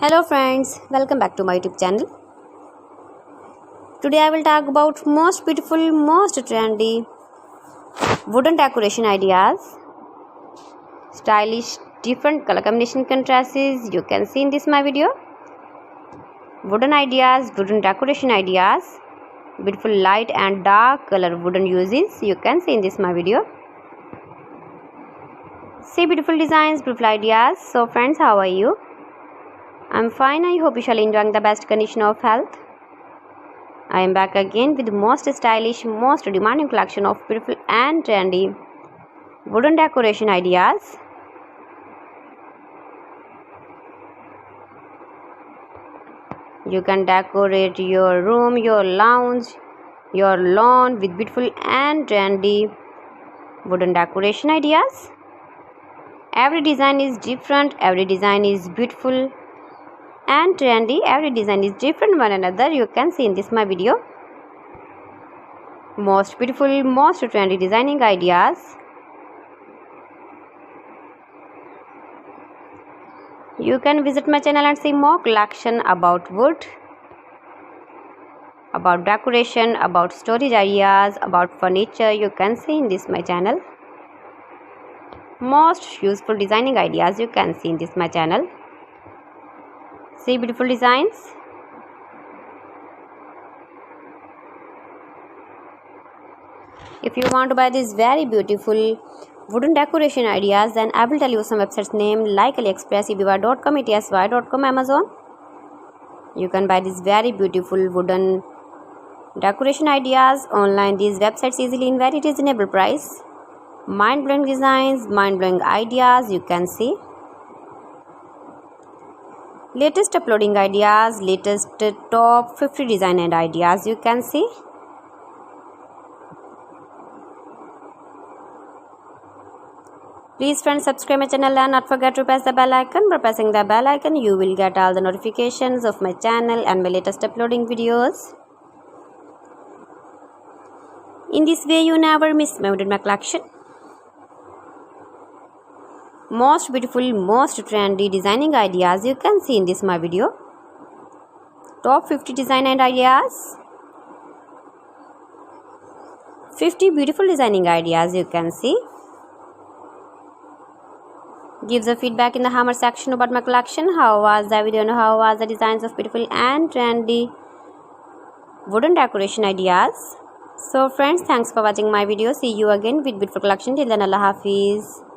Hello friends, welcome back to my YouTube channel. Today I will talk about most beautiful, most trendy wooden decoration ideas, stylish different color combination contrasts you can see in this my video. Wooden ideas, wooden decoration ideas, beautiful light and dark color wooden uses you can see in this my video. See beautiful designs, beautiful ideas. So friends, how are you? I'm fine. I hope you shall enjoying the best condition of health. I am back again with the most stylish, most demanding collection of beautiful and trendy wooden decoration ideas. You can decorate your room, your lounge, your lawn with beautiful and trendy wooden decoration ideas. Every design is different, every design is beautiful and trendy. Every design is different one another you can see in this my video. Most beautiful, most trendy designing ideas. You can visit my channel and see more collection about wood, about decoration, about storage areas, about furniture you can see in this my channel. Most useful designing ideas you can see in this my channel. See beautiful designs. If you want to buy these very beautiful wooden decoration ideas, then I will tell you some websites name like AliExpress, eBay.com, ETSY.com, Amazon. You can buy these very beautiful wooden decoration ideas online. These websites easily in very reasonable price. Mind-blowing designs, mind-blowing ideas you can see. Latest uploading ideas, latest top 50 design and ideas you can see. Please friends, subscribe my channel and not forget to press the bell icon. By pressing the bell icon you will get all the notifications of my channel and my latest uploading videos. In this way you never miss my wooden collection. Most beautiful, most trendy designing ideas you can see in this my video. Top 50 design and ideas. 50 beautiful designing ideas you can see. Give the feedback in the hammer section about my collection. How was the video and how was the designs of beautiful and trendy wooden decoration ideas. So friends, thanks for watching my video. See you again with beautiful collection. Till then, Allah Hafiz.